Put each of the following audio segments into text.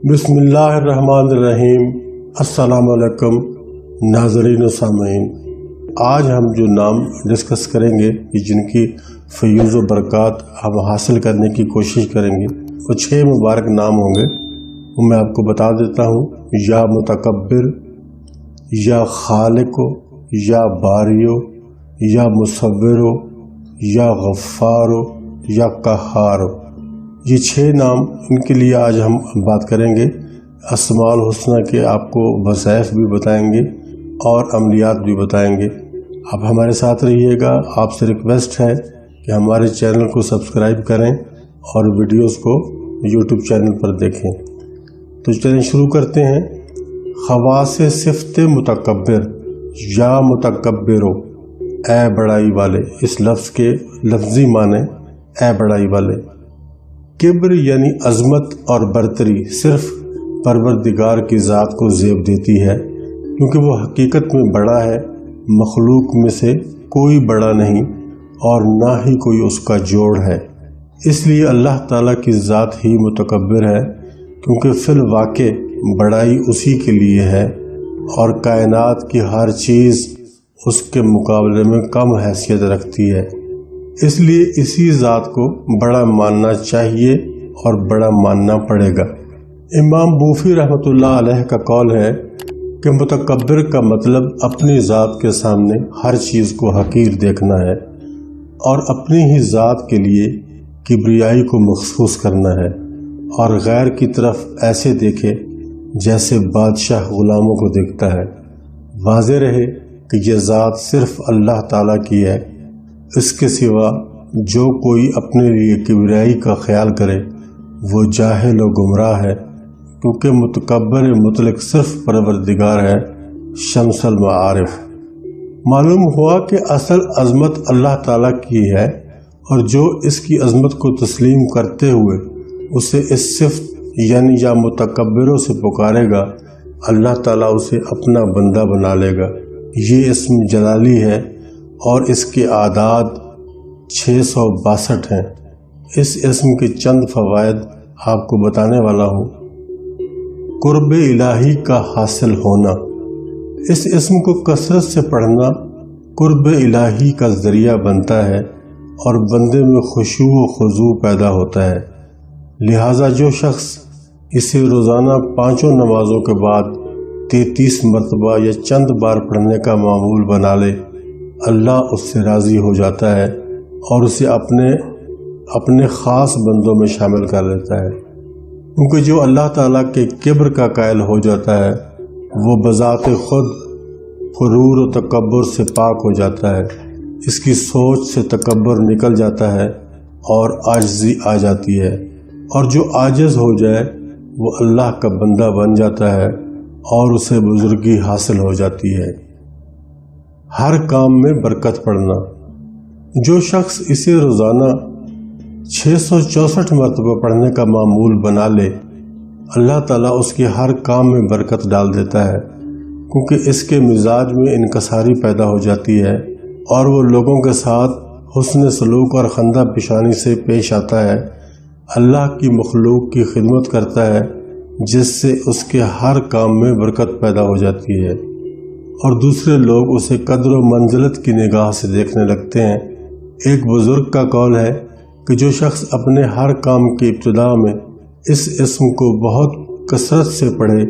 بسم اللہ الرحمن الرحیم۔ السلام علیکم ناظرین و سامعین، آج ہم جو نام ڈسکس کریں گے جن کی فیوز و برکات ہم حاصل کرنے کی کوشش کریں گے، وہ 6 مبارک نام ہوں گے۔ وہ میں آپ کو بتا دیتا ہوں: یا متکبر، یا خالق، یا باریو، یا مصور، یا غفار، یا قہار۔ یہ 6 نام، ان کے لیے آج ہم بات کریں گے۔ اسماء الحسنہ کے آپ کو وظائف بھی بتائیں گے اور عملیات بھی بتائیں گے۔ آپ ہمارے ساتھ رہیے گا۔ آپ سے ریکویسٹ ہے کہ ہمارے چینل کو سبسکرائب کریں اور ویڈیوز کو یوٹیوب چینل پر دیکھیں۔ تو چلیں شروع کرتے ہیں۔ خواص صفت متکبر، یا متکبرو، اے بڑائی والے۔ اس لفظ کے لفظی معنی اے بڑائی والے۔ کبر یعنی عظمت اور برتری صرف پروردگار کی ذات کو زیب دیتی ہے، کیونکہ وہ حقیقت میں بڑا ہے۔ مخلوق میں سے کوئی بڑا نہیں اور نہ ہی کوئی اس کا جوڑ ہے۔ اس لیے اللہ تعالیٰ کی ذات ہی متکبر ہے، کیونکہ فی الواقع بڑائی اسی کے لیے ہے اور کائنات کی ہر چیز اس کے مقابلے میں کم حیثیت رکھتی ہے۔ اس لیے اسی ذات کو بڑا ماننا چاہیے اور بڑا ماننا پڑے گا۔ امام بوفی رحمۃ اللہ علیہ کا قول ہے کہ متکبر کا مطلب اپنی ذات کے سامنے ہر چیز کو حقیر دیکھنا ہے اور اپنی ہی ذات کے لیے کبریائی کو مخصوص کرنا ہے، اور غیر کی طرف ایسے دیکھے جیسے بادشاہ غلاموں کو دیکھتا ہے۔ واضح رہے کہ یہ ذات صرف اللہ تعالیٰ کی ہے۔ اس کے سوا جو کوئی اپنے لیے کبریائی کا خیال کرے وہ جاہل و گمراہ ہے، کیونکہ متکبر مطلق صرف پروردگار ہے، شمس المعارف۔ معلوم ہوا کہ اصل عظمت اللہ تعالیٰ کی ہے، اور جو اس کی عظمت کو تسلیم کرتے ہوئے اسے اس صفت یعنی یا متکبروں سے پکارے گا، اللہ تعالیٰ اسے اپنا بندہ بنا لے گا۔ یہ اسم جلالی ہے اور اس کے اعداد 662 ہیں۔ اس اسم کے چند فوائد آپ کو بتانے والا ہوں۔ قرب الہی کا حاصل ہونا۔ اس اسم کو کثرت سے پڑھنا قرب الہی کا ذریعہ بنتا ہے اور بندے میں خشوع و خضوع پیدا ہوتا ہے۔ لہٰذا جو شخص اسے روزانہ 5 نمازوں کے بعد 33 مرتبہ یا چند بار پڑھنے کا معمول بنا لے، اللہ اس سے راضی ہو جاتا ہے اور اسے اپنے خاص بندوں میں شامل کر لیتا ہے، کیونکہ جو اللہ تعالیٰ کے کبر کا قائل ہو جاتا ہے وہ بذات خود غرور و تکبر سے پاک ہو جاتا ہے۔ اس کی سوچ سے تکبر نکل جاتا ہے اور عاجزی آ جاتی ہے، اور جو عاجز ہو جائے وہ اللہ کا بندہ بن جاتا ہے اور اسے بزرگی حاصل ہو جاتی ہے۔ ہر کام میں برکت پڑنا۔ جو شخص اسے روزانہ 664 مرتبہ پڑھنے کا معمول بنا لے، اللہ تعالیٰ اس کے ہر کام میں برکت ڈال دیتا ہے، کیونکہ اس کے مزاج میں انکساری پیدا ہو جاتی ہے اور وہ لوگوں کے ساتھ حسن سلوک اور خندہ پیشانی سے پیش آتا ہے۔ اللہ کی مخلوق کی خدمت کرتا ہے، جس سے اس کے ہر کام میں برکت پیدا ہو جاتی ہے اور دوسرے لوگ اسے قدر و منزلت کی نگاہ سے دیکھنے لگتے ہیں۔ ایک بزرگ کا قول ہے کہ جو شخص اپنے ہر کام کی ابتدا میں اس اسم کو بہت کثرت سے پڑھے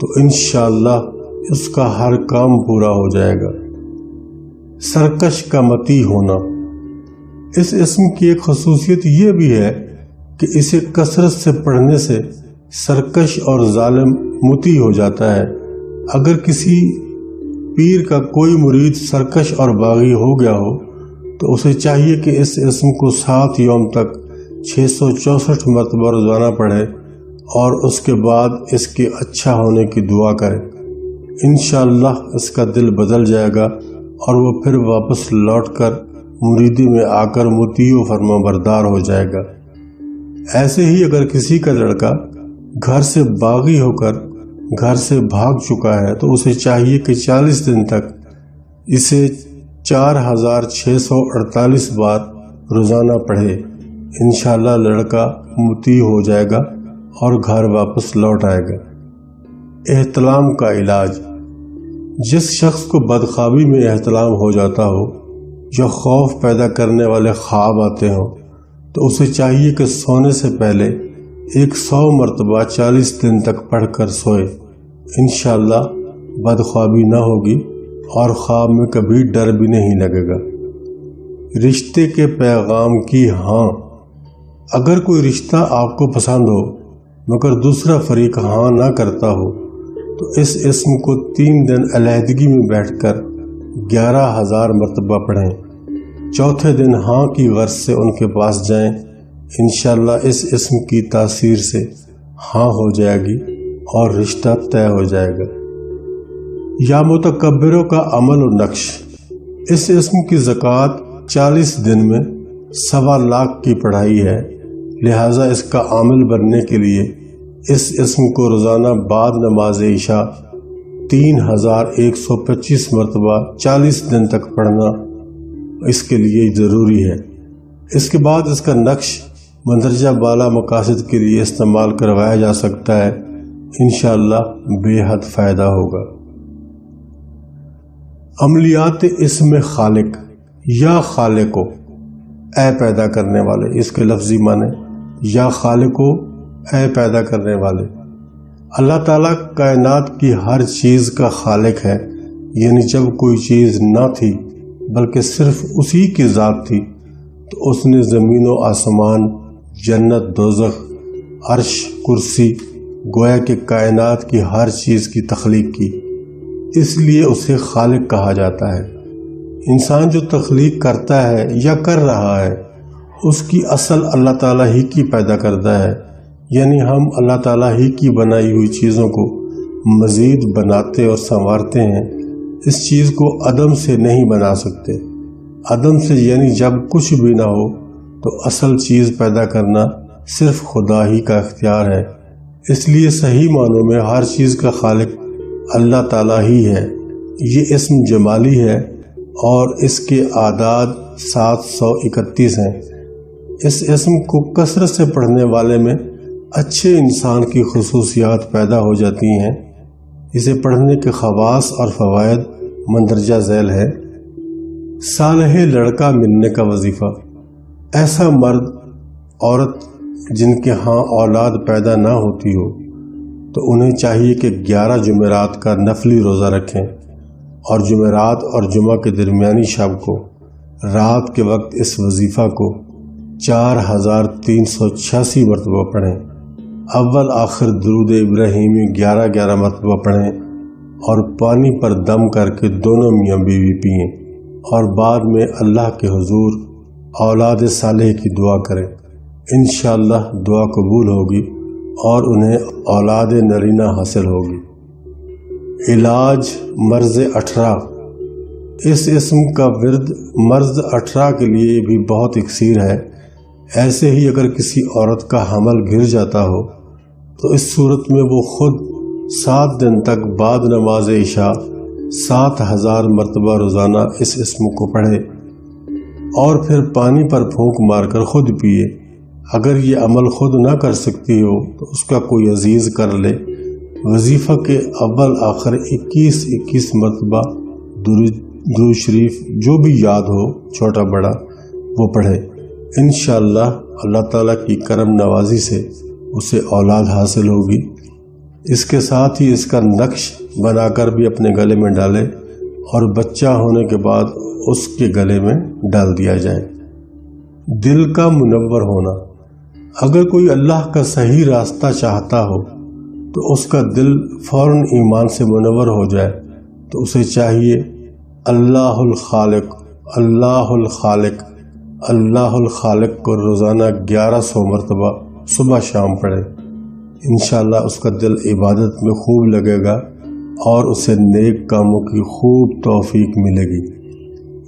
تو انشاءاللہ اس کا ہر کام پورا ہو جائے گا۔ سرکش کا متی ہونا۔ اس اسم کی ایک خصوصیت یہ بھی ہے کہ اسے کثرت سے پڑھنے سے سرکش اور ظالم متی ہو جاتا ہے۔ اگر کسی پیر کا کوئی مرید سرکش اور باغی ہو گیا ہو تو اسے چاہیے کہ اس اسم کو 7 یوم تک 664 مرتبہ روزانہ پڑھے اور اس کے بعد اس کے اچھا ہونے کی دعا کرے۔ انشاءاللہ اس کا دل بدل جائے گا اور وہ پھر واپس لوٹ کر مریدی میں آ کر مطیع و فرما بردار ہو جائے گا۔ ایسے ہی اگر کسی کا لڑکا گھر سے باغی ہو کر گھر سے بھاگ چکا ہے تو اسے چاہیے کہ 40 دن تک اسے 4648 بار روزانہ پڑھے۔ انشاءاللہ لڑکا مطیع ہو جائے گا اور گھر واپس لوٹ آئے گا۔ احتلام کا علاج: جس شخص کو بدخوابی میں احتلام ہو جاتا ہو یا خوف پیدا کرنے والے خواب آتے ہوں تو اسے چاہیے کہ سونے سے پہلے 100 مرتبہ 40 دن تک پڑھ کر سوئے۔ انشاءاللہ بدخوابی نہ ہوگی اور خواب میں کبھی ڈر بھی نہیں لگے گا۔ رشتے کے پیغام کی ہاں: اگر کوئی رشتہ آپ کو پسند ہو مگر دوسرا فریق ہاں نہ کرتا ہو تو اس اسم کو 3 دن علیحدگی میں بیٹھ کر 11,000 مرتبہ پڑھیں۔ چوتھے دن ہاں کی غرض سے ان کے پاس جائیں، انشاءاللہ اس اسم کی تاثیر سے ہاں ہو جائے گی اور رشتہ طے ہو جائے گا۔ یا متکبروں کا عمل و نقش: اس اسم کی زکوٰۃ 40 دن میں 1.25 لاکھ کی پڑھائی ہے، لہٰذا اس کا عامل بننے کے لیے اس اسم کو روزانہ بعد نماز عشاء 3125 مرتبہ 40 دن تک پڑھنا اس کے لیے ضروری ہے۔ اس کے بعد اس کا نقش مندرجہ بالا مقاصد کے لیے استعمال کروایا جا سکتا ہے، انشاءاللہ بے حد فائدہ ہوگا۔ عملیات اسم خالق: یا خالقو، اے پیدا کرنے والے، اس کے لفظی معنی یا خالقو، اے پیدا کرنے والے۔ اللہ تعالیٰ کائنات کی ہر چیز کا خالق ہے، یعنی جب کوئی چیز نہ تھی بلکہ صرف اسی کی ذات تھی تو اس نے زمین و آسمان، جنت، دوزخ، عرش، کرسی، گویا کہ کائنات کی ہر چیز کی تخلیق کی، اس لیے اسے خالق کہا جاتا ہے۔ انسان جو تخلیق کرتا ہے یا کر رہا ہے اس کی اصل اللہ تعالیٰ ہی کی پیدا کرتا ہے، یعنی ہم اللہ تعالیٰ ہی کی بنائی ہوئی چیزوں کو مزید بناتے اور سنوارتے ہیں، اس چیز کو عدم سے نہیں بنا سکتے۔ عدم سے یعنی جب کچھ بھی نہ ہو تو اصل چیز پیدا کرنا صرف خدا ہی کا اختیار ہے، اس لیے صحیح معنوں میں ہر چیز کا خالق اللہ تعالیٰ ہی ہے۔ یہ اسم جمالی ہے اور اس کے اعداد 731 ہیں۔ اس اسم کو کثرت سے پڑھنے والے میں اچھے انسان کی خصوصیات پیدا ہو جاتی ہیں۔ اسے پڑھنے کے خواص اور فوائد مندرجہ ذیل ہے۔ صالح لڑکا ملنے کا وظیفہ: ایسا مرد عورت جن کے ہاں اولاد پیدا نہ ہوتی ہو تو انہیں چاہیے کہ 11 جمعرات کا نفلی روزہ رکھیں اور جمعرات اور جمعہ کے درمیانی شب کو رات کے وقت اس وظیفہ کو 4386 مرتبہ پڑھیں۔ اول آخر درود ابراہیمی 11 مرتبہ پڑھیں اور پانی پر دم کر کے دونوں میاں بیوی پئیں اور بعد میں اللہ کے حضور اولاد صالح کی دعا کریں، انشاءاللہ دعا قبول ہوگی اور انہیں اولاد نرینہ حاصل ہوگی۔ علاج مرض 18: اس اسم کا ورد مرض 18 کے لیے بھی بہت اکثیر ہے۔ ایسے ہی اگر کسی عورت کا حمل گر جاتا ہو تو اس صورت میں وہ خود 7 دن تک بعد نماز عشاء 7000 مرتبہ روزانہ اس اسم کو پڑھے اور پھر پانی پر پھونک مار کر خود پیے۔ اگر یہ عمل خود نہ کر سکتی ہو تو اس کا کوئی عزیز کر لے۔ وظیفہ کے اول آخر 21 مرتبہ درود شریف جو بھی یاد ہو چھوٹا بڑا وہ پڑھے، انشاءاللہ اللہ تعالیٰ کی کرم نوازی سے اسے اولاد حاصل ہوگی۔ اس کے ساتھ ہی اس کا نقش بنا کر بھی اپنے گلے میں ڈالے اور بچہ ہونے کے بعد اس کے گلے میں ڈال دیا جائے۔ دل کا منور ہونا: اگر کوئی اللہ کا صحیح راستہ چاہتا ہو تو اس کا دل فوراً ایمان سے منور ہو جائے تو اسے چاہیے اللہ الخالق اللہ الخالق اللہ الخالق کو روزانہ 1100 مرتبہ صبح شام پڑھے، انشاءاللہ اس کا دل عبادت میں خوب لگے گا اور اسے نیک کاموں کی خوب توفیق ملے گی۔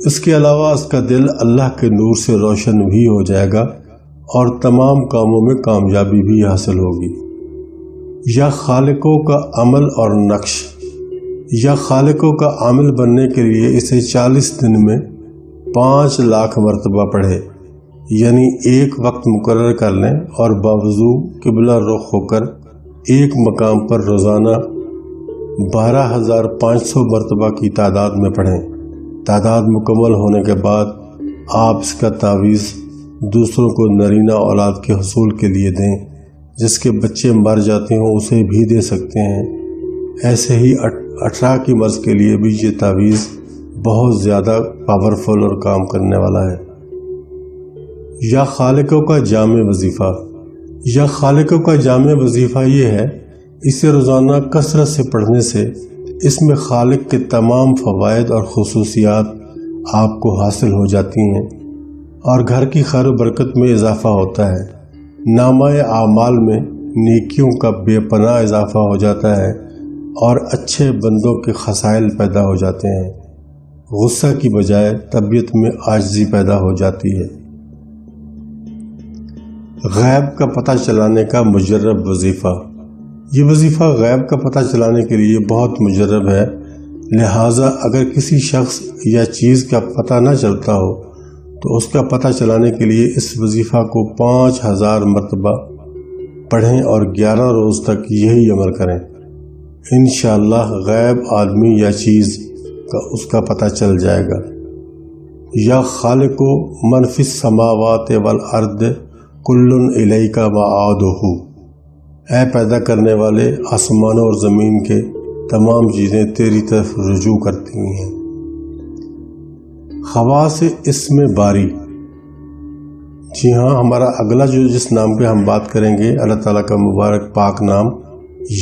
اس کے علاوہ اس کا دل اللہ کے نور سے روشن بھی ہو جائے گا اور تمام کاموں میں کامیابی بھی حاصل ہوگی۔ یا خالقوں کا عمل اور نقش: یا خالقوں کا عامل بننے کے لیے اسے 40 دن میں 5 لاکھ مرتبہ پڑھے، یعنی ایک وقت مقرر کر لیں اور باوضو قبلہ رخ ہو کر ایک مقام پر روزانہ 12,500 مرتبہ کی تعداد میں پڑھیں۔ تعداد مکمل ہونے کے بعد آپ اس کا تعویذ دوسروں کو نرینہ اولاد کے حصول کے لیے دیں۔ جس کے بچے مر جاتے ہوں اسے بھی دے سکتے ہیں۔ ایسے ہی 18 کی مرض کے لیے بھی یہ تعویذ بہت زیادہ پاورفل اور کام کرنے والا ہے۔ یا خالقوں کا جامع وظیفہ۔ یا خالقوں کا جامع وظیفہ یہ ہے، اسے روزانہ کثرت سے پڑھنے سے اس میں خالق کے تمام فوائد اور خصوصیات آپ کو حاصل ہو جاتی ہیں اور گھر کی خیر و برکت میں اضافہ ہوتا ہے۔ نامہ اعمال میں نیکیوں کا بے پناہ اضافہ ہو جاتا ہے اور اچھے بندوں کے خصائل پیدا ہو جاتے ہیں۔ غصہ کی بجائے طبیعت میں عاجزی پیدا ہو جاتی ہے۔ غیب کا پتہ چلانے کا مجرب وظیفہ۔ یہ وظیفہ غیب کا پتہ چلانے کے لیے بہت مجرب ہے، لہٰذا اگر کسی شخص یا چیز کا پتہ نہ چلتا ہو تو اس کا پتہ چلانے کے لیے اس وظیفہ کو 5000 مرتبہ پڑھیں اور 11 روز تک یہی عمل کریں۔ انشاءاللہ غیب آدمی یا چیز کا اس کا پتہ چل جائے گا۔ یا خالق من فی السماوات والارض کل الیک مآبہ۔ اے پیدا کرنے والے، آسمانوں اور زمین کے تمام چیزیں تیری طرف رجوع کرتی ہیں۔ خواص اسم باری۔ جی ہاں، ہمارا اگلا جس نام پہ ہم بات کریں گے اللہ تعالیٰ کا مبارک پاک نام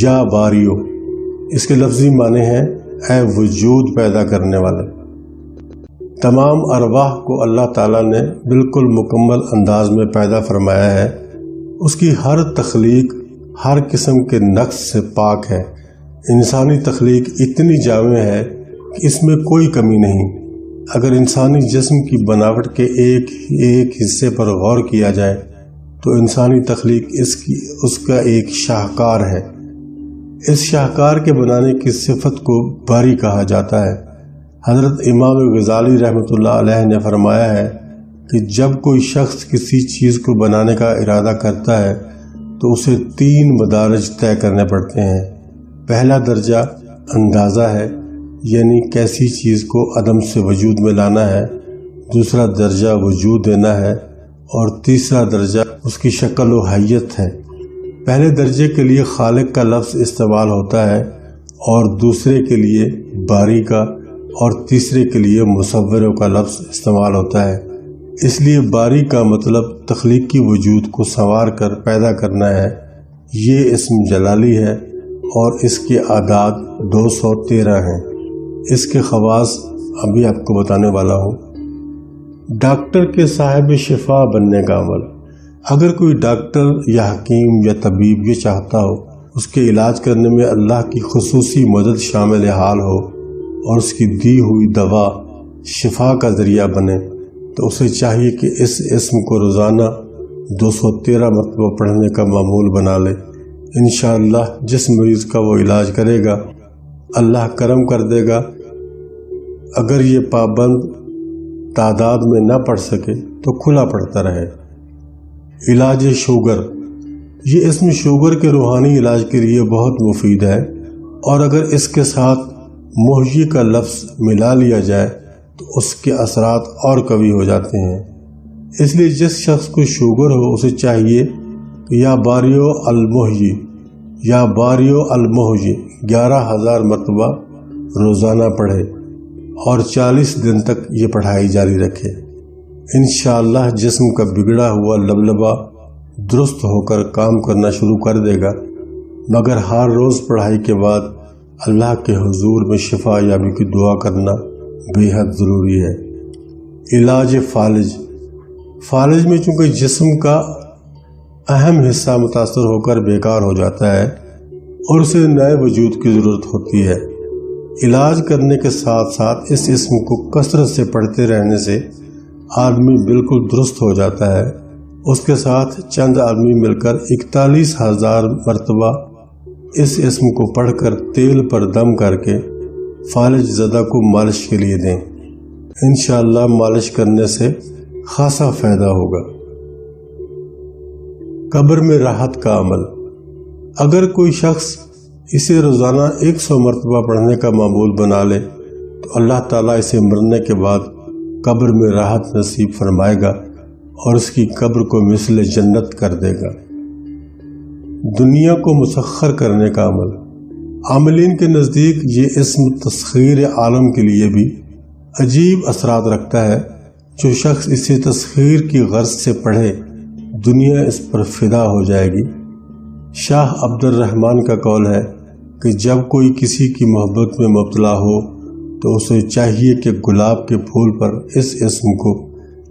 یا باریو۔ اس کے لفظی معنی ہیں اے وجود پیدا کرنے والے۔ تمام ارواح کو اللہ تعالیٰ نے بالکل مکمل انداز میں پیدا فرمایا ہے۔ اس کی ہر تخلیق ہر قسم کے نقص سے پاک ہے۔ انسانی تخلیق اتنی جامع ہے کہ اس میں کوئی کمی نہیں۔ اگر انسانی جسم کی بناوٹ کے ایک حصے پر غور کیا جائے تو انسانی تخلیق اس کا ایک شاہکار ہے۔ اس شاہکار کے بنانے کی صفت کو باری کہا جاتا ہے۔ حضرت امام غزالی رحمۃ اللہ علیہ نے فرمایا ہے کہ جب کوئی شخص کسی چیز کو بنانے کا ارادہ کرتا ہے تو اسے 3 مدارج طے کرنے پڑتے ہیں۔ پہلا درجہ اندازہ ہے، یعنی کیسی چیز کو عدم سے وجود میں لانا ہے۔ دوسرا درجہ وجود دینا ہے اور تیسرا درجہ اس کی شکل و حیت ہے۔ پہلے درجے کے لیے خالق کا لفظ استعمال ہوتا ہے اور دوسرے کے لیے باری کا اور تیسرے کے لیے مصوروں کا لفظ استعمال ہوتا ہے۔ اس لیے باری کا مطلب تخلیقی وجود کو سنوار کر پیدا کرنا ہے۔ یہ اسم جلالی ہے اور اس کے اعداد 213 ہیں۔ اس کے خواص ابھی آپ کو بتانے والا ہوں۔ ڈاکٹر کے صاحب شفا بننے کا عمل۔ اگر کوئی ڈاکٹر یا حکیم یا طبیب یہ چاہتا ہو اس کے علاج کرنے میں اللہ کی خصوصی مدد شامل حال ہو اور اس کی دی ہوئی دوا شفا کا ذریعہ بنے تو اسے چاہیے کہ اس اسم کو روزانہ 213 مرتبہ پڑھنے کا معمول بنا لے۔ انشاءاللہ جس مریض کا وہ علاج کرے گا اللہ کرم کر دے گا۔ اگر یہ پابند تعداد میں نہ پڑھ سکے تو کھلا پڑھتا رہے۔ علاج شوگر۔ یہ اسم شوگر کے روحانی علاج کے لیے بہت مفید ہے اور اگر اس کے ساتھ محیی کا لفظ ملا لیا جائے تو اس کے اثرات اور قوی ہو جاتے ہیں۔ اس لیے جس شخص کو شوگر ہو اسے چاہیے کہ یا باریو المحیی یا باریو المحیی 11,000 مرتبہ روزانہ پڑھے اور 40 دن تک یہ پڑھائی جاری رکھے۔ انشاءاللہ جسم کا بگڑا ہوا لبلبہ درست ہو کر کام کرنا شروع کر دے گا، مگر ہر روز پڑھائی کے بعد اللہ کے حضور میں شفا یابی کی دعا کرنا بے حد ضروری ہے۔ علاج فالج۔ فالج میں چونکہ جسم کا اہم حصہ متاثر ہو کر بیکار ہو جاتا ہے اور اسے نئے وجود کی ضرورت ہوتی ہے۔ علاج کرنے کے ساتھ ساتھ اس اسم کو کثرت سے پڑھتے رہنے سے آدمی بالکل درست ہو جاتا ہے۔ اس کے ساتھ چند آدمی مل کر 41,000 مرتبہ اس اسم کو پڑھ کر تیل پر دم کر کے فالج زدہ کو مالش کے لیے دیں۔ انشاءاللہ مالش کرنے سے خاصا فائدہ ہوگا۔ قبر میں راحت کا عمل۔ اگر کوئی شخص اسے روزانہ 100 مرتبہ پڑھنے کا معمول بنا لے تو اللہ تعالیٰ اسے مرنے کے بعد قبر میں راحت نصیب فرمائے گا اور اس کی قبر کو مثل جنت کر دے گا۔ دنیا کو مسخر کرنے کا عمل۔ عاملین کے نزدیک یہ اسم تسخیر عالم کے لیے بھی عجیب اثرات رکھتا ہے۔ جو شخص اسے تسخیر کی غرض سے پڑھے دنیا اس پر فدا ہو جائے گی۔ شاہ عبد الرحمن کا قول ہے کہ جب کوئی کسی کی محبت میں مبتلا ہو تو اسے چاہیے کہ گلاب کے پھول پر اس اسم کو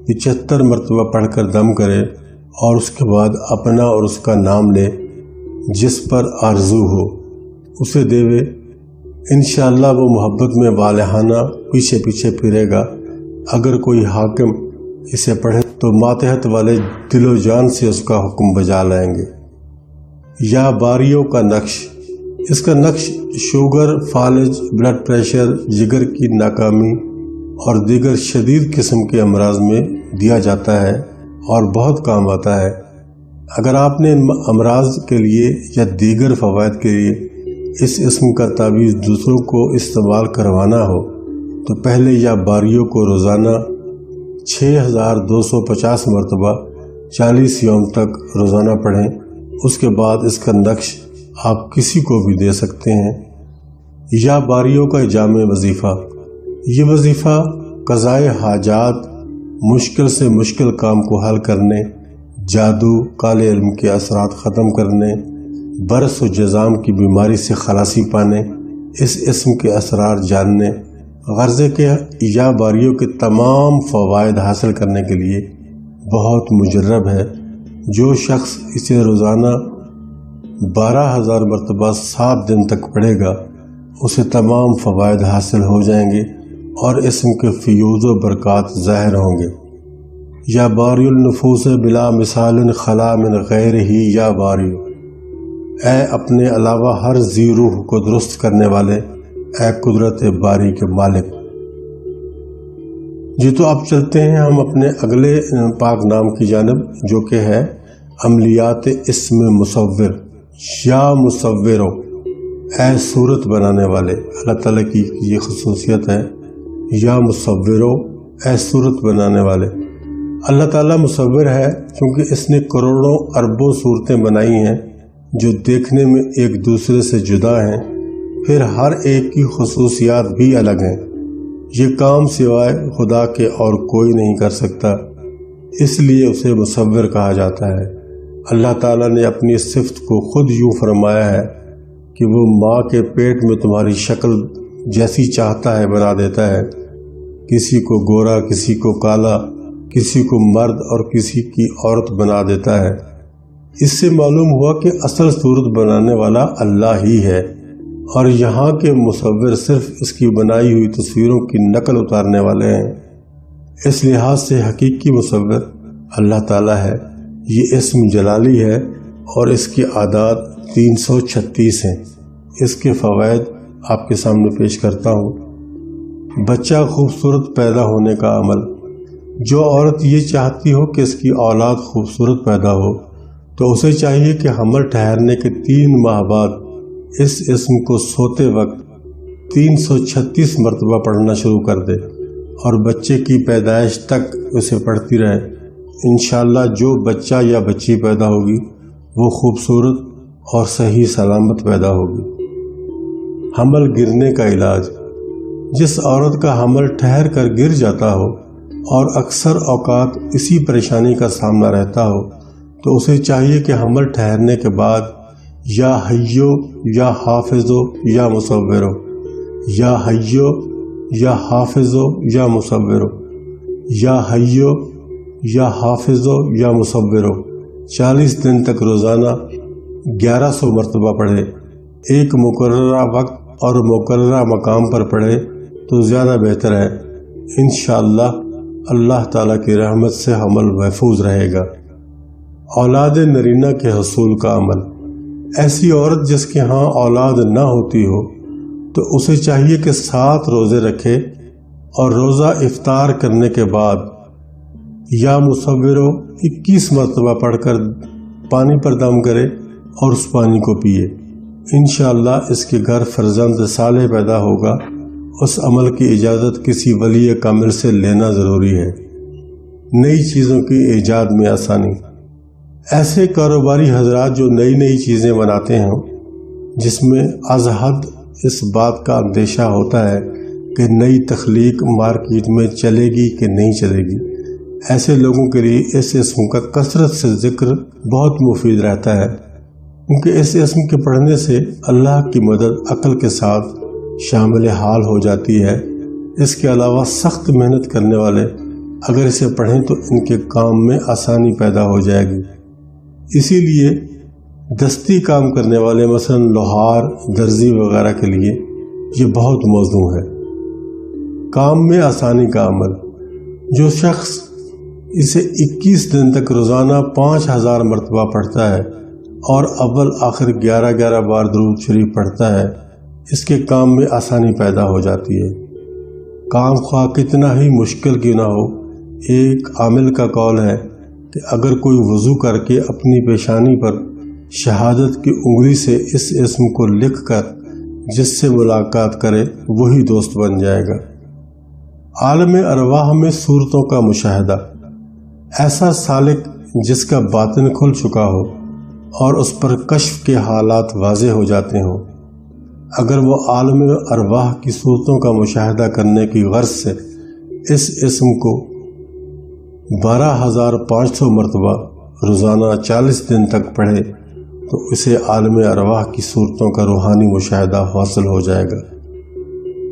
75 مرتبہ پڑھ کر دم کرے اور اس کے بعد اپنا اور اس کا نام لے، جس پر آرزو ہو اسے دیوے۔ انشاءاللہ وہ محبت میں والہانہ پیچھے پیچھے پھرے گا۔ اگر کوئی حاکم اسے پڑھے تو ماتحت والے دل و جان سے اس کا حکم بجا لائیں گے۔ یا باریوں کا نقش۔ اس کا نقش شوگر، فالج، بلڈ پریشر، جگر کی ناکامی اور دیگر شدید قسم کے امراض میں دیا جاتا ہے اور بہت کام آتا ہے۔ اگر آپ نے ان امراض کے لیے یا دیگر فوائد کے لیے اس اسم کا تعویذ دوسروں کو استعمال کروانا ہو تو پہلے یا باریوں کو روزانہ 6250 مرتبہ 40 یوم تک روزانہ پڑھیں۔ اس کے بعد اس کا نقش آپ کسی کو بھی دے سکتے ہیں۔ یا باریوں کا جامع وظیفہ۔ یہ وظیفہ قضائے حاجات، مشکل سے مشکل کام کو حل کرنے، جادو، کالے علم کے اثرات ختم کرنے، برس و جزام کی بیماری سے خلاصی پانے، اس اسم کے اسرار جاننے، غرضے کے یا باریوں کے تمام فوائد حاصل کرنے کے لیے بہت مجرب ہے۔ جو شخص اسے روزانہ 12000 مرتبہ 7 دن تک پڑھے گا اسے تمام فوائد حاصل ہو جائیں گے اور اسم کے فیوز و برکات ظاہر ہوں گے۔ یا باری النفوس بلا مثال خلا من غیر ہی یا باری۔ اے اپنے علاوہ ہر ذی روح کو درست کرنے والے، اے قدرت باری کے مالک۔ جی تو اب چلتے ہیں ہم اپنے اگلے پاک نام کی جانب، جو کہ ہے عملیات اسم مصور۔ یا مصورو، اے صورت بنانے والے۔ اللہ تعالیٰ کی یہ خصوصیت ہے، یا مصورو، اے صورت بنانے والے۔ اللہ تعالیٰ مصور ہے کیونکہ اس نے کروڑوں اربوں صورتیں بنائی ہیں جو دیکھنے میں ایک دوسرے سے جدا ہیں، پھر ہر ایک کی خصوصیات بھی الگ ہیں۔ یہ کام سوائے خدا کے اور کوئی نہیں کر سکتا، اس لیے اسے مصور کہا جاتا ہے۔ اللہ تعالیٰ نے اپنی صفت کو خود یوں فرمایا ہے کہ وہ ماں کے پیٹ میں تمہاری شکل جیسی چاہتا ہے بنا دیتا ہے، کسی کو گورا، کسی کو کالا، کسی کو مرد اور کسی کی عورت بنا دیتا ہے۔ اس سے معلوم ہوا کہ اصل صورت بنانے والا اللہ ہی ہے، اور یہاں کے مصور صرف اس کی بنائی ہوئی تصویروں کی نقل اتارنے والے ہیں۔ اس لحاظ سے حقیقی مصور اللہ تعالیٰ ہے۔ یہ اسم جلالی ہے اور اس کی اعداد 336 ہیں۔ اس کے فوائد آپ کے سامنے پیش کرتا ہوں۔ بچہ خوبصورت پیدا ہونے کا عمل۔ جو عورت یہ چاہتی ہو کہ اس کی اولاد خوبصورت پیدا ہو تو اسے چاہیے کہ حمل ٹھہرنے کے 3 ماہ بعد اس اسم کو سوتے وقت 336 مرتبہ پڑھنا شروع کر دے اور بچے کی پیدائش تک اسے پڑھتی رہے۔ انشاءاللہ جو بچہ یا بچی پیدا ہوگی وہ خوبصورت اور صحیح سلامت پیدا ہوگی۔ حمل گرنے کا علاج۔ جس عورت کا حمل ٹھہر کر گر جاتا ہو اور اکثر اوقات اسی پریشانی کا سامنا رہتا ہو تو اسے چاہیے کہ حمل ٹھہرنے کے بعد یا حیو یا حافظو یا مصورو، یا حیو یا حافظو یا مصورو، یا حیو یا حافظو یا مصورو 40 دن تک روزانہ 1100 مرتبہ پڑھے۔ ایک مقررہ وقت اور مقررہ مقام پر پڑھے تو زیادہ بہتر ہے۔ انشاءاللہ اللہ تعالیٰ کی رحمت سے حمل محفوظ رہے گا۔ اولاد نرینہ کے حصول کا عمل۔ ایسی عورت جس کے ہاں اولاد نہ ہوتی ہو تو اسے چاہیے کہ 7 روزے رکھے اور روزہ افطار کرنے کے بعد یا مصورو 21 مرتبہ پڑھ کر پانی پر دم کرے اور اس پانی کو پیے، انشاءاللہ اس کے گھر فرزند صالح پیدا ہوگا۔ اس عمل کی اجازت کسی ولی کامل سے لینا ضروری ہے۔ نئی چیزوں کی ایجاد میں آسانی۔ ایسے کاروباری حضرات جو نئی چیزیں بناتے ہیں جس میں از حد اس بات کا اندیشہ ہوتا ہے کہ نئی تخلیق مارکیٹ میں چلے گی کہ نہیں چلے گی، ایسے لوگوں کے لیے اس اسم کا کثرت سے ذکر بہت مفید رہتا ہے، کیونکہ اس اسم کے پڑھنے سے اللہ کی مدد عقل کے ساتھ شامل حال ہو جاتی ہے۔ اس کے علاوہ سخت محنت کرنے والے اگر اسے پڑھیں تو ان کے کام میں آسانی پیدا ہو جائے گی۔ اسی لیے دستی کام کرنے والے مثلا لوہار، درزی وغیرہ کے لیے یہ بہت موزوں ہے۔ کام میں آسانی کا عمل۔ جو شخص اسے 21 دن تک روزانہ 5000 مرتبہ پڑھتا ہے اور اول آخر 11 بار درود شریف پڑھتا ہے، اس کے کام میں آسانی پیدا ہو جاتی ہے۔ کام خواہ کتنا ہی مشکل کیوں نہ ہو، ایک عامل کا قول ہے کہ اگر کوئی وضو کر کے اپنی پیشانی پر شہادت کی انگلی سے اس اسم کو لکھ کر جس سے ملاقات کرے وہی دوست بن جائے گا۔ عالم ارواح میں صورتوں کا مشاہدہ۔ ایسا سالک جس کا باطن کھل چکا ہو اور اس پر کشف کے حالات واضح ہو جاتے ہوں، اگر وہ عالم ارواح کی صورتوں کا مشاہدہ کرنے کی غرض سے اس اسم کو 12500 مرتبہ روزانہ 40 دن تک پڑھے تو اسے عالم ارواح کی صورتوں کا روحانی مشاہدہ حاصل ہو جائے گا۔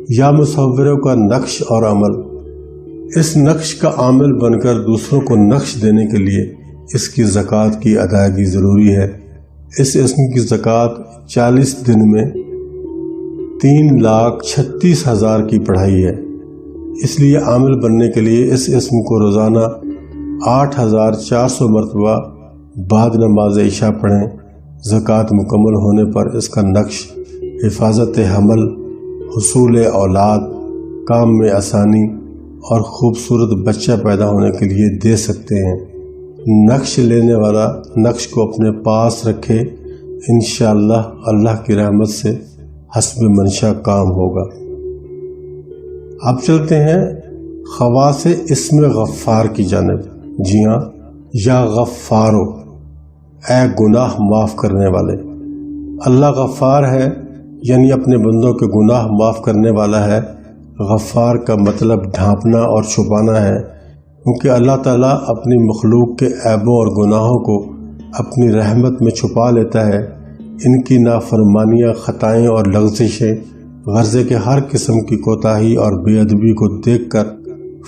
یا مصوروں کا نقش اور عمل۔ اس نقش کا عامل بن کر دوسروں کو نقش دینے کے لیے اس کی زکوٰۃ کی ادائیگی ضروری ہے۔ اس اسم کی زکوٰۃ 40 دن میں 3,36,000 کی پڑھائی ہے۔ اس لیے عامل بننے کے لیے اس اسم کو روزانہ 8,400 مرتبہ بعد نماز عشاء پڑھیں۔ زکوٰۃ مکمل ہونے پر اس کا نقش حفاظت حمل، حصول اولاد، کام میں آسانی اور خوبصورت بچہ پیدا ہونے کے لیے دے سکتے ہیں۔ نقش لینے والا نقش کو اپنے پاس رکھے، انشاءاللہ اللہ کی رحمت سے حسب منشا کام ہوگا۔ اب چلتے ہیں خواص اسم غفار کی جانب۔ جی ہاں، یا غفارو، اے گناہ معاف کرنے والے۔ اللہ غفار ہے، یعنی اپنے بندوں کے گناہ معاف کرنے والا ہے۔ غفار کا مطلب ڈھانپنا اور چھپانا ہے، کیونکہ اللہ تعالیٰ اپنی مخلوق کے عیبوں اور گناہوں کو اپنی رحمت میں چھپا لیتا ہے۔ ان کی نافرمانیاں، خطائیں اور لغزشیں غرضے کے ہر قسم کی کوتاہی اور بے ادبی کو دیکھ کر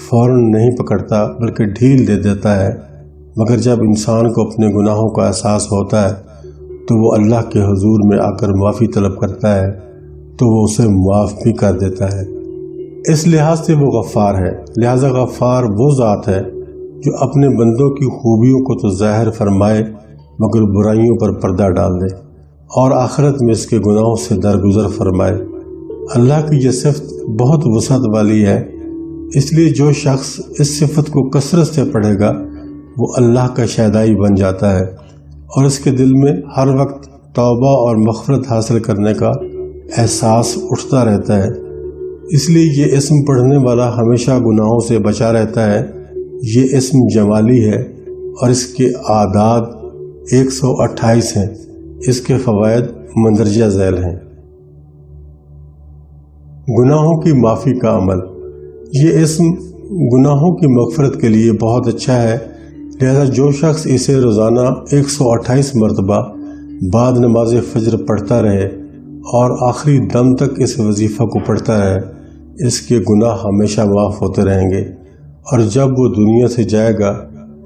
فوراً نہیں پکڑتا بلکہ ڈھیل دے دیتا ہے، مگر جب انسان کو اپنے گناہوں کا احساس ہوتا ہے تو وہ اللہ کے حضور میں آ کر معافی طلب کرتا ہے تو وہ اسے معاف بھی کر دیتا ہے۔ اس لحاظ سے وہ غفار ہے۔ لہذا غفار وہ ذات ہے جو اپنے بندوں کی خوبیوں کو تو ظاہر فرمائے مگر برائیوں پر پردہ ڈال دے اور آخرت میں اس کے گناہوں سے درگزر فرمائے۔ اللہ کی یہ صفت بہت وسعت والی ہے، اس لیے جو شخص اس صفت کو کثرت سے پڑھے گا وہ اللہ کا شیدائی بن جاتا ہے اور اس کے دل میں ہر وقت توبہ اور مغفرت حاصل کرنے کا احساس اٹھتا رہتا ہے۔ اس لیے یہ اسم پڑھنے والا ہمیشہ گناہوں سے بچا رہتا ہے۔ یہ اسم جمالی ہے اور اس کے اعداد 128 ہیں۔ اس کے فوائد مندرجہ ذیل ہیں۔ گناہوں کی معافی کا عمل۔ یہ اسم گناہوں کی مغفرت کے لیے بہت اچھا ہے، لہذا جو شخص اسے روزانہ 128 مرتبہ بعد نماز فجر پڑھتا رہے اور آخری دم تک اس وظیفہ کو پڑھتا رہے، اس کے گناہ ہمیشہ معاف ہوتے رہیں گے اور جب وہ دنیا سے جائے گا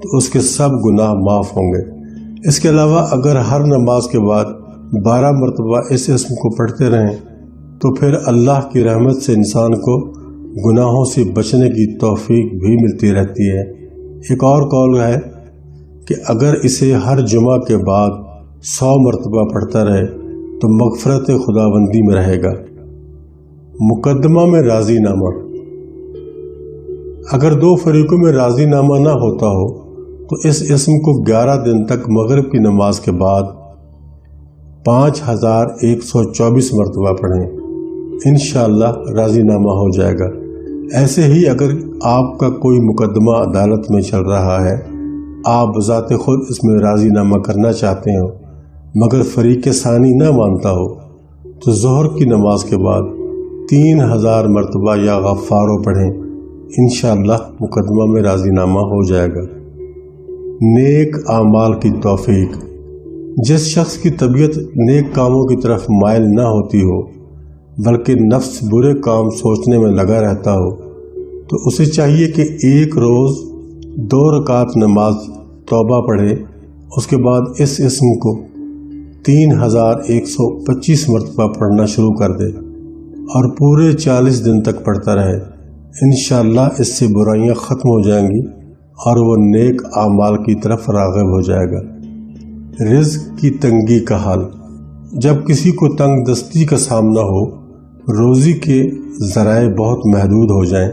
تو اس کے سب گناہ معاف ہوں گے۔ اس کے علاوہ اگر ہر نماز کے بعد 12 مرتبہ اس اسم کو پڑھتے رہیں تو پھر اللہ کی رحمت سے انسان کو گناہوں سے بچنے کی توفیق بھی ملتی رہتی ہے۔ ایک اور قول ہے کہ اگر اسے ہر جمعہ کے بعد 100 مرتبہ پڑھتا رہے تو مغفرت خداوندی میں رہے گا۔ مقدمہ میں راضی نامہ۔ اگر دو فریقوں میں راضی نامہ نہ ہوتا ہو تو اس اسم کو 11 دن تک مغرب کی نماز کے بعد 5124 مرتبہ پڑھیں، انشاءاللہ راضی نامہ ہو جائے گا۔ ایسے ہی اگر آپ کا کوئی مقدمہ عدالت میں چل رہا ہے، آپ بذات خود اس میں راضی نامہ کرنا چاہتے ہو مگر فریق ثانی نہ مانتا ہو، تو ظہر کی نماز کے بعد 3000 مرتبہ یا غفارو پڑھیں، انشاءاللہ مقدمہ میں راضی نامہ ہو جائے گا۔ نیک اعمال کی توفیق۔ جس شخص کی طبیعت نیک کاموں کی طرف مائل نہ ہوتی ہو بلکہ نفس برے کام سوچنے میں لگا رہتا ہو، تو اسے چاہیے کہ ایک روز 2 رکعت نماز توبہ پڑھے، اس کے بعد اس اسم کو 3125 مرتبہ پڑھنا شروع کر دے اور پورے 40 دن تک پڑھتا رہے۔ انشاءاللہ اس سے برائیاں ختم ہو جائیں گی اور وہ نیک اعمال کی طرف راغب ہو جائے گا۔ رزق کی تنگی کا حل۔ جب کسی کو تنگ دستی کا سامنا ہو، روزی کے ذرائع بہت محدود ہو جائیں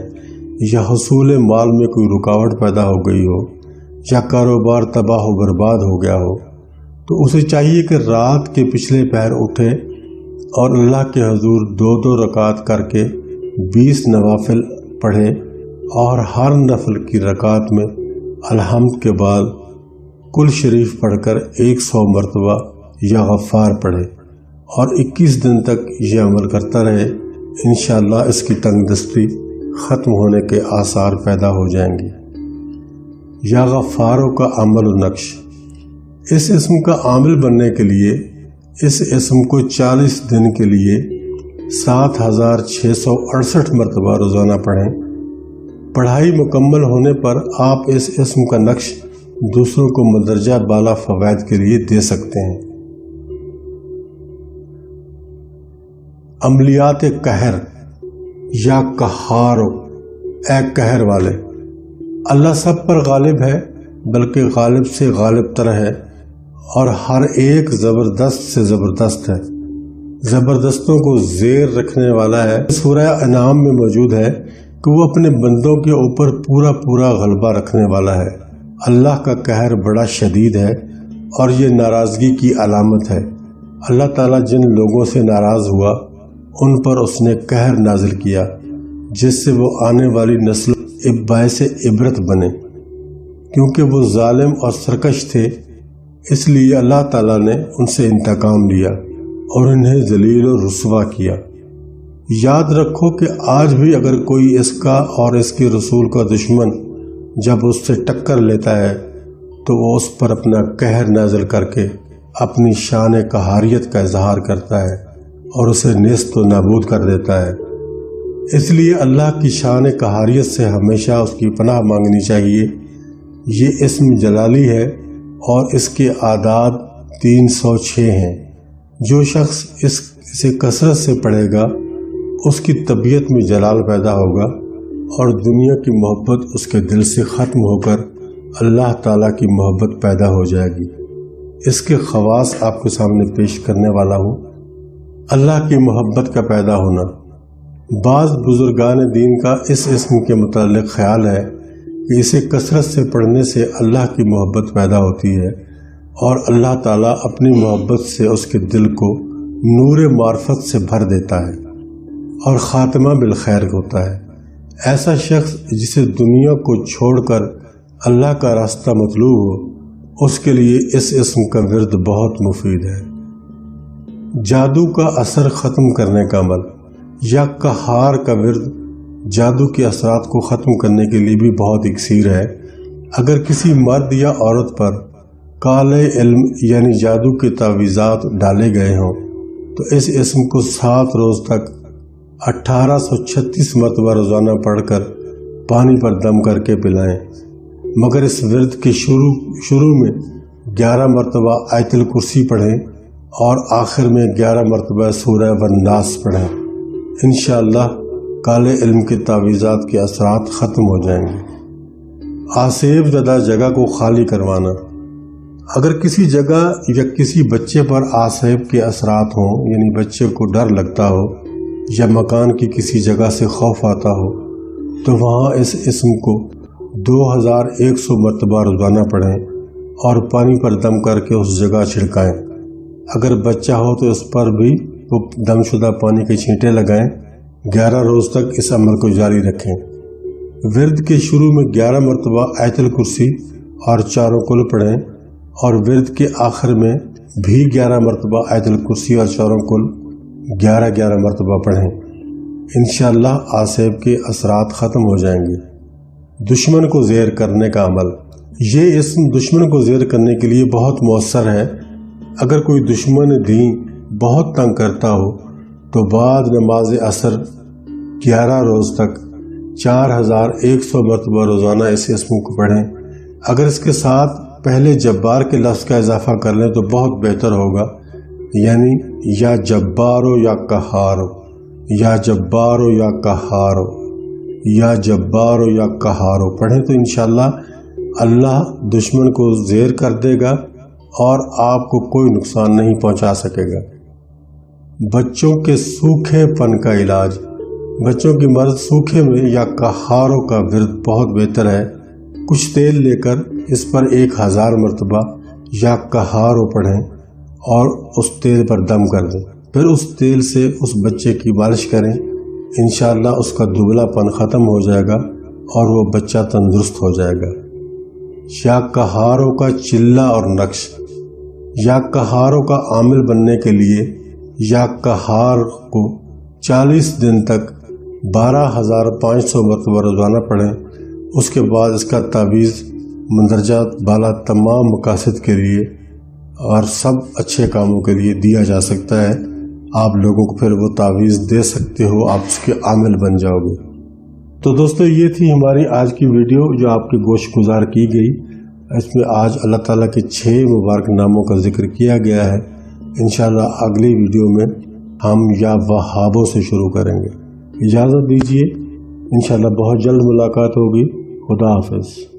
یا حصول مال میں کوئی رکاوٹ پیدا ہو گئی ہو یا کاروبار تباہ و برباد ہو گیا ہو، تو اسے چاہیے کہ رات کے پچھلے پہر اٹھے اور اللہ کے حضور 2 رکعت کر کے 20 نوافل پڑھے اور ہر نفل کی رکعت میں الحمد کے بعد کل شریف پڑھ کر 100 مرتبہ یا غفار پڑھے اور 21 دن تک یہ عمل کرتا رہے۔ انشاءاللہ اس کی تنگ دستی ختم ہونے کے آثار پیدا ہو جائیں گے۔ یا غفاروں کا عمل و نقش۔ اس اسم کا عامل بننے کے لیے اس اسم کو 40 دن کے لیے 7668 مرتبہ روزانہ پڑھیں۔ پڑھائی مکمل ہونے پر آپ اس اسم کا نقش دوسروں کو مندرجہ بالا فوائد کے لیے دے سکتے ہیں۔ عملیات قہر یا قہارو۔ اے قہر والے، اللہ سب پر غالب ہے بلکہ غالب سے غالب تر ہے اور ہر ایک زبردست سے زبردست ہے، زبردستوں کو زیر رکھنے والا ہے۔ سورہ انعام میں موجود ہے کہ وہ اپنے بندوں کے اوپر پورا غلبہ رکھنے والا ہے۔ اللہ کا قہر بڑا شدید ہے اور یہ ناراضگی کی علامت ہے۔ اللہ تعالیٰ جن لوگوں سے ناراض ہوا ان پر اس نے قہر نازل کیا جس سے وہ آنے والی نسل باعث عبرت بنے، کیونکہ وہ ظالم اور سرکش تھے، اس لیے اللہ تعالیٰ نے ان سے انتقام لیا اور انہیں ذلیل و رسوا کیا۔ یاد رکھو کہ آج بھی اگر کوئی اس کا اور اس کے رسول کا دشمن جب اس سے ٹکر لیتا ہے تو وہ اس پر اپنا قہر نازل کر کے اپنی شان قہاریت کا اظہار کرتا ہے اور اسے نیست و نابود کر دیتا ہے۔ اس لیے اللہ کی شان قہاریت سے ہمیشہ اس کی پناہ مانگنی چاہیے۔ یہ اسم جلالی ہے اور اس کے اعداد 306 ہیں۔ جو شخص اسے کثرت سے پڑھے گا اس کی طبیعت میں جلال پیدا ہوگا اور دنیا کی محبت اس کے دل سے ختم ہو کر اللہ تعالیٰ کی محبت پیدا ہو جائے گی۔ اس کے خواص آپ کے سامنے پیش کرنے والا ہوں۔ اللہ کی محبت کا پیدا ہونا۔ بعض بزرگان دین کا اس اسم کے متعلق خیال ہے کہ اسے کثرت سے پڑھنے سے اللہ کی محبت پیدا ہوتی ہے اور اللہ تعالیٰ اپنی محبت سے اس کے دل کو نور معرفت سے بھر دیتا ہے اور خاتمہ بالخیر ہوتا ہے۔ ایسا شخص جسے دنیا کو چھوڑ کر اللہ کا راستہ مطلوب ہو، اس کے لیے اس اسم کا ورد بہت مفید ہے۔ جادو کا اثر ختم کرنے کا عمل یا قہار کا ورد جادو کے اثرات کو ختم کرنے کے لیے بھی بہت اکثیر ہے۔ اگر کسی مرد یا عورت پر کالے علم یعنی جادو کے تعویذات ڈالے گئے ہوں تو اس اسم کو 7 روز تک 1836 مرتبہ روزانہ پڑھ کر پانی پر دم کر کے پلائیں، مگر اس ورد کے شروع میں 11 مرتبہ آیت الکرسی پڑھیں اور آخر میں 11 مرتبہ سورہ والناس پڑھیں۔ انشاءاللہ کالے علم کے تعویذات کے اثرات ختم ہو جائیں گے۔ آسیب زدہ جگہ کو خالی کروانا۔ اگر کسی جگہ یا کسی بچے پر آسیب کے اثرات ہوں، یعنی بچے کو ڈر لگتا ہو یا مکان کی کسی جگہ سے خوف آتا ہو، تو وہاں اس اسم کو 2100 مرتبہ روزانہ پڑھیں اور پانی پر دم کر کے اس جگہ چھڑکائیں۔ اگر بچہ ہو تو اس پر بھی وہ دم شدہ پانی کے چھینٹے لگائیں۔ 11 روز تک اس عمل کو جاری رکھیں۔ ورد کے شروع میں 11 مرتبہ آیت الکرسی اور چاروں کل پڑھیں اور ورد کے آخر میں بھی 11 مرتبہ آیت الکرسی اور چاروں کل 11 مرتبہ پڑھیں۔ انشاءاللہ آسیب کے اثرات ختم ہو جائیں گے۔ دشمن کو زیر کرنے کا عمل۔ یہ اسم دشمن کو زیر کرنے کے لیے بہت مؤثر ہے۔ اگر کوئی دشمن دین بہت تنگ کرتا ہو تو بعد نماز عصر 11 روز تک 4100 مرتبہ روزانہ اس اسم کو پڑھیں۔ اگر اس کے ساتھ پہلے جبار کے لفظ کا اضافہ کر لیں تو بہت بہتر ہوگا، یعنی یا جبارو یا قہارو، یا جبارو یا قہارو، یا جبارو یا قہارو پڑھیں تو انشاءاللہ اللہ دشمن کو زیر کر دے گا اور آپ کو کوئی نقصان نہیں پہنچا سکے گا۔ بچوں کے سوکھے پن کا علاج۔ بچوں کی مرض سوکھے میں یا قہارو کا ورد بہت بہتر ہے۔ کچھ تیل لے کر اس پر 1000 مرتبہ یا قہارو پڑھیں اور اس تیل پر دم کر دیں، پھر اس تیل سے اس بچے کی مالش کریں۔ انشاءاللہ اس کا دبلا پن ختم ہو جائے گا اور وہ بچہ تندرست ہو جائے گا۔ یا قہارو کا چلہ اور نقش۔ یا قہارو کا عامل بننے کے لیے یا قہار کو 40 دن تک 12500 مرتبہ روزانہ پڑھیں۔ اس کے بعد اس کا تعویذ مندرجہ بالا تمام مقاصد کے لیے اور سب اچھے کاموں کے لیے دیا جا سکتا ہے۔ آپ لوگوں کو پھر وہ تعویذ دے سکتے ہو، آپ اس کے عامل بن جاؤ گے۔ تو دوستو یہ تھی ہماری آج کی ویڈیو جو آپ کے گوش گزار کی گئی۔ اس میں آج اللہ تعالیٰ کے 6 مبارک ناموں کا ذکر کیا گیا ہے۔ انشاءاللہ اگلی ویڈیو میں ہم یا وہابوں سے شروع کریں گے۔ اجازت دیجیے، انشاءاللہ بہت جلد ملاقات ہوگی۔ خدا حافظ۔